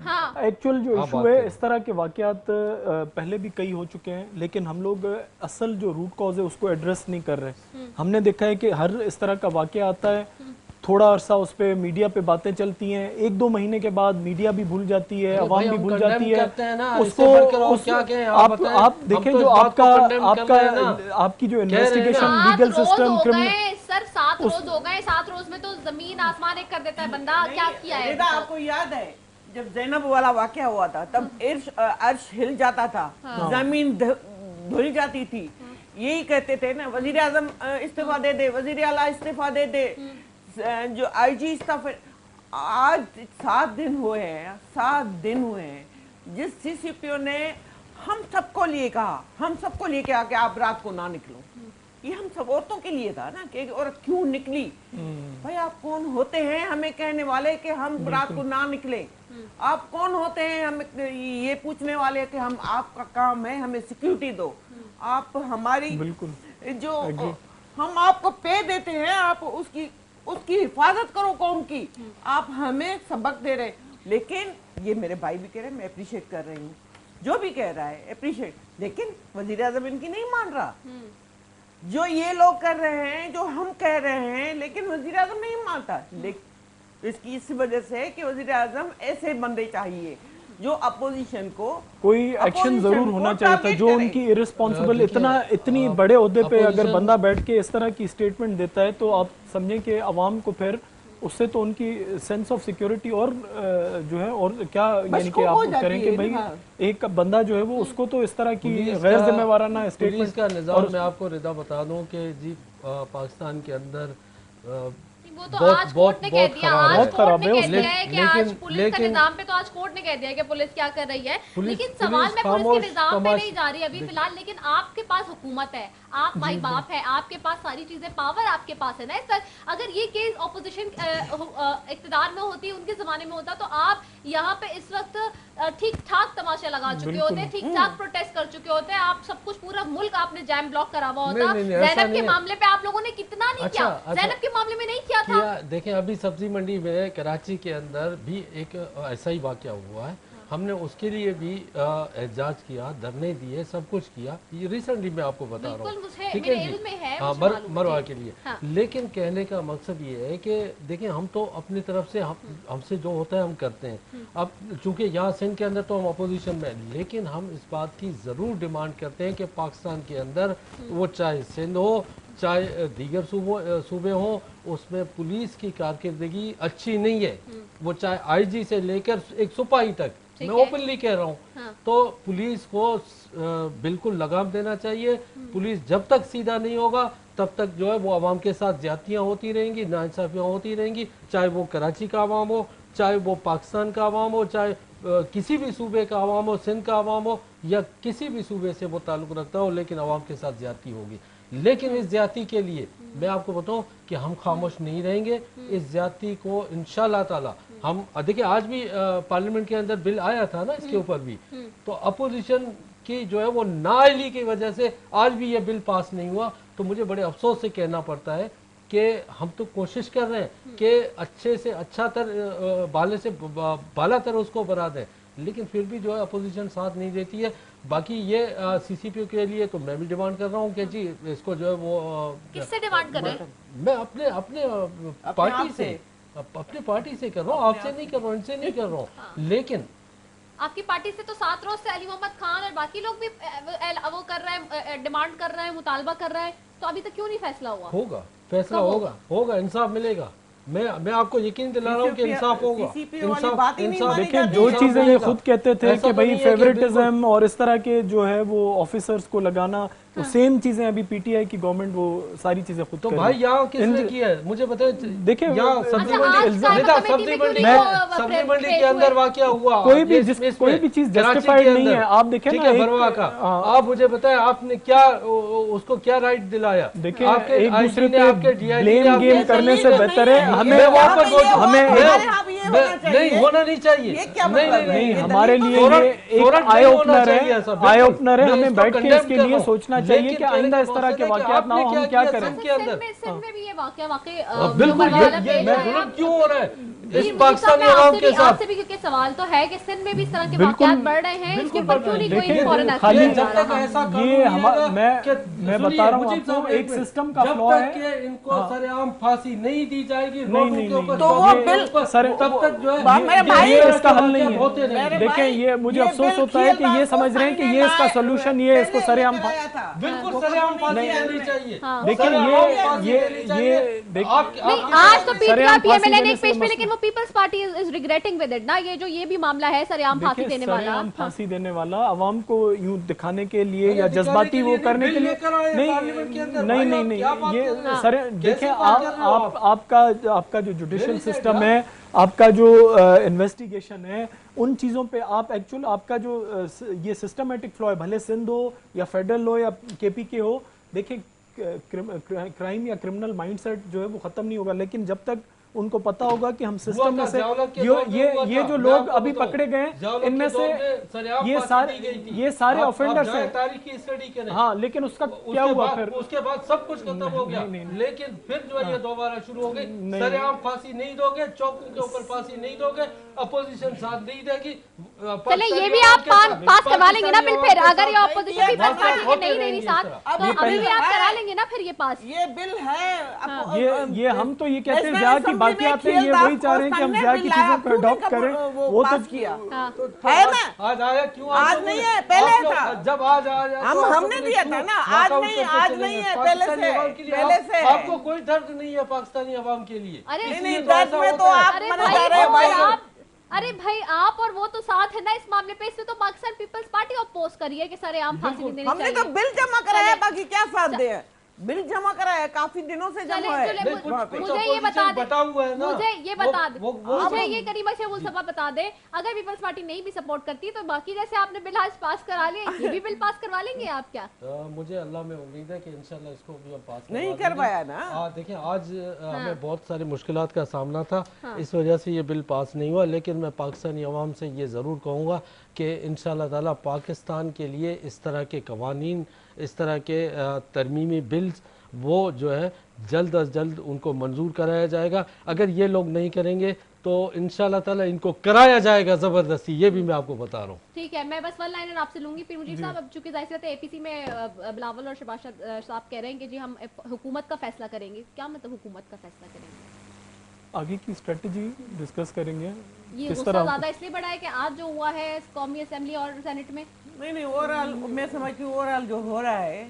Actual जो इशू है, इस तरह के वाकयात पहले भी कई हो चुके हैं, लेकिन हम लोग असल जो रूट कॉज है उसको एड्रेस नहीं कर रहे। हमने देखा है कि हर इस तरह का वाकया आता है, थोड़ा अरसा उस पे मीडिया पे बातें चलती हैं, 1-2 महीने के बाद मीडिया भी भूल जाती है, अवाम भी भूल जाती है उसको। आप देखें जो आपकी जो इन्वेस्टिगेशन लीगल सिस्टम, सर 7 रोज हो गए, 7 रोज में तो जमीन आसमान एक कर देता है बंदा। क्या किया है? आपको याद है जब जैनब वाला वाकया हुआ था, तब अर्श हिल जाता था, जमीन धुल जाती थी। यही कहते थे ना, वजीर आजम इस्तीफा दे दे, वजीर आला इस्तीफा दे दे, जो आईजी इस्तीफा। आज 7 दिन हुए हैं, 7 दिन हुए हैं जिस सीसीपीओ ने हम सबको लिए कहा, हम सबको लिए कहा कि आप रात को ना निकलो। ये हम सब औरतों के लिए था ना कि औरत क्यों निकली। भाई आप कौन होते हैं हमें कहने वाले कि हम रात को ना निकले? आप कौन होते हैं हमें ये पूछने वाले कि हम, आपका काम है हमें सिक्योरिटी दो, आप हमारी जो हम आपको पे देते हैं, आप उसकी हिफाजत करो कौम की, आप हमें सबक दे रहे। लेकिन ये मेरे भाई भी कह रहे हैं, मैं अप्रिशिएट कर रही हूँ, जो भी कह रहा है अप्रिशिएट, लेकिन वजीर आजम इनकी नहीं मान रहा। जो ये लोग कर रहे हैं, जो हम कह रहे हैं, लेकिन वजीर आजम नहीं मानता। इसकी इस वजह से कि वजीर आजम ऐसे बंदे चाहिए जो अपोजिशन को, कोई एक्शन जरूर होना चाहिए था। जो उनकी इररिस्पॉन्सिबल इतनी बड़े ओहदे पे अगर बंदा बैठ के इस तरह की स्टेटमेंट देता है, तो आप समझें कि अवाम को फिर उससे तो उनकी सेंस ऑफ सिक्योरिटी और जो है और क्या, यानी कि आप करें कि भाई एक बंदा जो है वो उसको तो इस तरह की गैर जिम्मेवाराना स्टेटमेंट का निज़ाम। मैं आपको रिदा बता दूं कि जी पाकिस्तान के अंदर वो तो आज कोर्ट ने कह दिया, आज कोर्ट ने कह दिया है कि आज पुलिस का निजाम पे, तो आज कोर्ट ने कह दिया है कि पुलिस क्या कर रही है। लेकिन सवाल मैं पुलिस के निजाम पे नहीं जा रही अभी फिलहाल, लेकिन आपके पास हुकूमत है, आप भाई बाप है, आपके पास सारी चीजें, पावर आपके पास है ना इस वक्त। अगर ये केस ऑपोजिशन इक्तिदार में होती, उनके जमाने में होता, तो आप यहाँ पे इस वक्त ठीक ठाक तमाशे लगा चुके होते, ठीक ठाक प्रोटेस्ट कर चुके होते, आप सब कुछ, पूरा मुल्क आपने जैम ब्लॉक करा हुआ होता। ज़ैनब के मामले पे आप लोगों ने कितना नहीं किया, ज़ैनब के मामले में नहीं किया था। देखें अभी सब्जी मंडी में कराची के अंदर भी एक ऐसा ही वाकया हुआ है, हमने उसके लिए भी एहतजाज किया, धरने दिए, सब कुछ किया। ये रिसेंटली मैं आपको बता रहा हूँ, ठीक है जी, हाँ मरवा के लिए। हाँ। लेकिन कहने का मकसद ये है कि देखें हम तो अपनी तरफ से हमसे जो होता है हम करते हैं। अब चूंकि यहाँ सिंध के अंदर तो हम अपोजिशन में, लेकिन हम इस बात की ज़रूर डिमांड करते हैं कि पाकिस्तान के अंदर, वो चाहे सिंध हो चाहे दीगर सूबे हों, उसमें पुलिस की कारकर्दगी अच्छी नहीं है। वो चाहे आईजी से लेकर एक सिपाही तक, मैं ओपनली कह रहा हूँ। हाँ। तो पुलिस को बिल्कुल लगाम देना चाहिए। पुलिस जब तक सीधा नहीं होगा तब तक जो है वो आवाम के साथ ज्यादतियाँ होती रहेंगी, नाइंसाफियाँ होती रहेंगी, चाहे वो कराची का आवाम हो, चाहे वो पाकिस्तान का आवाम हो, चाहे किसी भी सूबे का आवाम हो, सिंध का आवाम हो, या किसी भी सूबे से वो ताल्लुक़ रखता हो, लेकिन आवाम के साथ ज्यादती होगी। लेकिन इस ज्यादती के लिए मैं आपको बताऊं कि हम खामोश नहीं रहेंगे। इस ज्यादती को इंशाल्लाह ताला हम, देखिए आज भी पार्लियामेंट के अंदर बिल आया था ना इसके ऊपर भी, तो अपोजिशन की जो है वो नाअहली की वजह से आज भी ये बिल पास नहीं हुआ। तो मुझे बड़े अफसोस से कहना पड़ता है कि हम तो कोशिश कर रहे हैं कि अच्छे से अच्छा बाले से बाला तर उसको बना दें, लेकिन फिर भी जो है अपोजिशन साथ नहीं देती है। बाकी ये CCP के लिए तो मैं भी डिमांड कर रहा हूँ कि जी इसको जो है वो किससे डिमांड कर रहे हैं? मैं अपने पार्टी से, अपनी पार्टी से कर रहा हूँ, आपसे नहीं कर रहा हूँ, इनसे नहीं कर रहा हूँ। लेकिन आपकी पार्टी से तो 7 रोज से अली मोहम्मद खान और बाकी लोग भी वो कर रहे हैं, डिमांड कर रहे हैं, मुतालबा कर रहे हैं, तो अभी तक क्यों नहीं फैसला हुआ? होगा फैसला, होगा इंसाफ मिलेगा। मैं आपको यकीन दिला रहा हूँ कि इंसाफ होगा। इंसाफ देखिए, जो चीजें ये खुद कहते थे कि भाई फेवरेटिज्म और इस तरह के जो है वो ऑफिसर्स को लगाना, वो सेम चीजें अभी PTI की गवर्नमेंट वो सारी चीजें खुद तो भाई यहाँ किसने किया है मुझे बताए? देखिए यहाँ सब्जी मंडी के अंदर वाकया हुआ, कोई भी चीज जस्टिफाइड नहीं है। आप देखें ना बरवा का, आप मुझे बताएं आपने क्या उसको क्या राइट दिलाया? देखिए, एक दूसरे पे ब्लेम गेम करने से बेहतर है हमें नहीं होना नहीं चाहिए। नहीं, हमारे लिए एक आई ओपनर है। हमें बैठ के इसके लिए सोचना चाहिए कि आइंदा इस तरह के वाकयात ना हो, हम क्या करें। सिंध में भी ये वाकया बिल्कुल क्यों हो रहा है इस पाकिस्तानी आवाम के साथ? आपसे भी क्योंकि सवाल तो है कि सिंध में भी इस तरह के वाकयात बढ़ रहे हैं, इसके ऊपर क्यों नहीं कोई फौरन एक्शन जब तक ऐसा मैं बता रहा हूँ आपको, एक सिस्टम का फ्लॉ है। इनको सरेआम फांसी नहीं दी जाएगी तो वो बिल तब तक जो है ये इसका हल नहीं है। देखिए, ये मुझे अफसोस होता है कि ये समझ रहे हैं कि ये इसका सोल्यूशन ये इसको सरेआम बिल्कुल सरेआम फांसी देनी चाहिए। देखिए, ये आज तो PMLN ने एक पेश में, लेकिन वो people's party is regretting with it ना। ये भी मामला है सरेआम फांसी देने वाला, फांसी देने वाला अवाम को यूं दिखाने के लिए या जज्बाती वो करने के लिए नहीं ये सर देखिए, आपका जो जुडिशियल सिस्टम है, आपका जो इन्वेस्टिगेशन है, उन चीज़ों पे आप एक्चुअल आपका जो ये सिस्टमेटिक फ्लॉ है, भले सिंध हो या फेडरल हो या KPK हो, देखिए क्राइम या क्रिमिनल माइंडसेट जो है वो खत्म नहीं होगा, लेकिन जब तक उनको पता होगा कि हम सिस्टम में से ये जो लोग अभी पकड़े गए इनमें से ये सारे ऑफेंडर्स हैं, तारीखी स्टडी करें। हाँ, लेकिन उसका क्या हुआ फिर? उसके बाद सब कुछ खत्म हो गया, लेकिन फिर जो है ये दोबारा शुरू हो गई। सरेआम फांसी नहीं दोगे, चौकों के ऊपर फांसी नहीं दोगे, अपोजिशन साथ नहीं देगी। चले ये भी आप पास करवा लेंगे ना बिल? फिर अगर ये अपोजिशन की पार्टी नहीं दे रही साथ, तो अभी भी आप करा लेंगे ना फिर ये पास? ये बिल है, ये हम तो ये कहते हैं कि बाकी आते हैं, ये वही चाह रहे हैं कि हम ज़्यादा की चीजों को अडॉप्ट करें, वो तो किया है ना। आज आया क्यों? आज नहीं है, पहले था। जब आज हमने दिया था ना, आज नहीं है, पहले से। आपको कोई दर्द नहीं है पाकिस्तानी अवाम के लिए? नहीं, दर्द में तो आप मना जा रहे हैं भाई। अरे भाई, आप और वो तो साथ है ना इस मामले पे। इसमें तो पाकिस्तान पीपल्स पार्टी अपोज करी है कि सरेआम फांसी नहीं देनी चाहिए। हमने तो बिल जमा कराया, बाकी क्या साथ दे? बिल जमा कराया, काफी दिनों से जमा है। मुझे ये बता दे, मुझे ये करीमा शहबूल सभा बता दे, अगर पीपल्स पार्टी नहीं भी सपोर्ट करती तो बाकी जैसे आपने बिल आज पास करा लिया, ये भी बिल पास करवा लेंगे आप क्या? मुझे अल्लाह में उम्मीद है कि इंशाल्लाह इसको भी हम पास नहीं करवाया ना। देखिए, आज हमें बहुत सारे मुश्किलात का सामना था, इस वजह से ये बिल पास नहीं हुआ, लेकिन मैं पाकिस्तानी अवाम से ये ज़रूर कहूँगा कि इंशाल्लाह ताला पाकिस्तान के लिए इस तरह के कवानीन, इस तरह के तरमीमी बिल्स वो जो है जल्द अज जल्द उनको मंजूर कराया जाएगा। अगर ये लोग नहीं करेंगे तो इंशाल्लाह ताला इनको कराया जाएगा ज़बरदस्ती, ये भी मैं आपको बता रहा हूँ। ठीक है, मैं बस वन लाइनर आपसे लूंगी फिर मुजीब साहब। अब चूंकि जाहिर है APC में बिलावल और शहबाज साहब कह रहे हैं कि जी हम हुकूमत का फैसला करेंगे, क्या मतलब हुकूमत का फैसला करेंगे? आगे की स्ट्रेटजी डिस्कस करेंगे। ये गुस्सा ज़्यादा इसलिए बढ़ा है कि आज जो हुआ है कौमी असेंबली और सेनेट में, नहीं ओवरऑल मैं समझती हूँ ओवरऑल जो हो रहा है,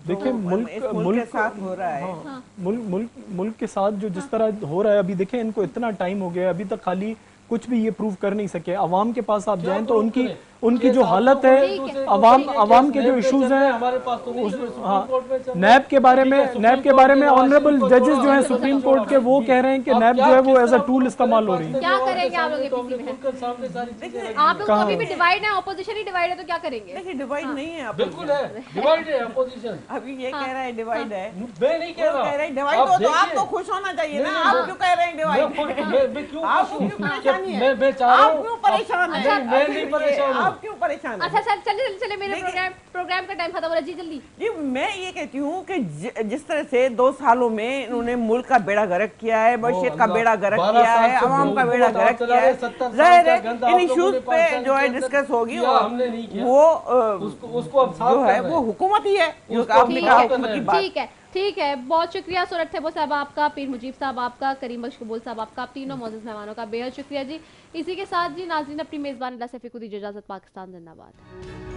देखिए मुल्क के साथ हो रहा है, मुल्क के साथ जो जिस तरह हो रहा है अभी, देखें इनको इतना टाइम हो गया, अभी तक खाली कुछ भी ये प्रूव कर नहीं सके। अवाम के पास आप जाएं तो उनकी जो हालत है, अवाम के जो इश्यूज हैं, नैब के बारे में ऑनरेबल जजेस जो हैं सुप्रीम कोर्ट के, वो कह रहे हैं कि नैब जो है वो एज अ टूल इस्तेमाल हो रही है। क्या करेंगे आप लोग APC में? आप लोग अभी भी डिवाइड है, ऑपोजिशन ही डिवाइड है, तो क्या करेंगे? देखिए, डिवाइड नहीं है, बिल्कुल है, डिवाइड है अपोजिशन। अभी ये कह रहा है डिवाइड है, मैं नहीं कह रहा डिवाइड हो तो आप तो खुश होना चाहिए ना। आप क्यों कह रहे हैं डिवाइड? मैं क्यों परेशान है? मैं चाह रहा हूँ, क्यों परेशान है? मैं नहीं परेशान हूँ, आप क्यों परेशान हैं? अच्छा सर, चलिए चलिए, मेरे देखिए- प्रोग्राम का टाइम खत्म हो रहा है जी, जल्दी। जी मैं ये कहती हूँ कि जिस तरह से 2 सालों में इन्होंने मुल्क का बेड़ा गर्क किया है, मईशत का बेड़ा गर्क 12 किया साल है, से आवाम का हुकूमत बेड़ा आप गर्क चला किया रहे, है। 70 साल जाहिर का है गंदा इन आप लोगों इश्यूज ने पे पाकिस्तान जो है के अंदर डिस्कस होगी, किया, हमने नहीं किया। वो उसको अब साफ कर रहे वो हैं। हुकूमत ही है जो उसको आपने ठीक कहा है, हुकूमत की बात। ठीक है, बहुत शुक्रिया सूरत थेबो साहब आपका, पीर मुजीब साहब आपका, करीम बख्श कबूल साहब आपका, आप तीनों मौजूद मेहमानों का बेहद शुक्रिया जी। इसी के साथ जी नाज़रीन, अपनी मेज़बान अल्लाह से फ़िकुदी इजाज़त, पाकिस्तान जिंदाबाद।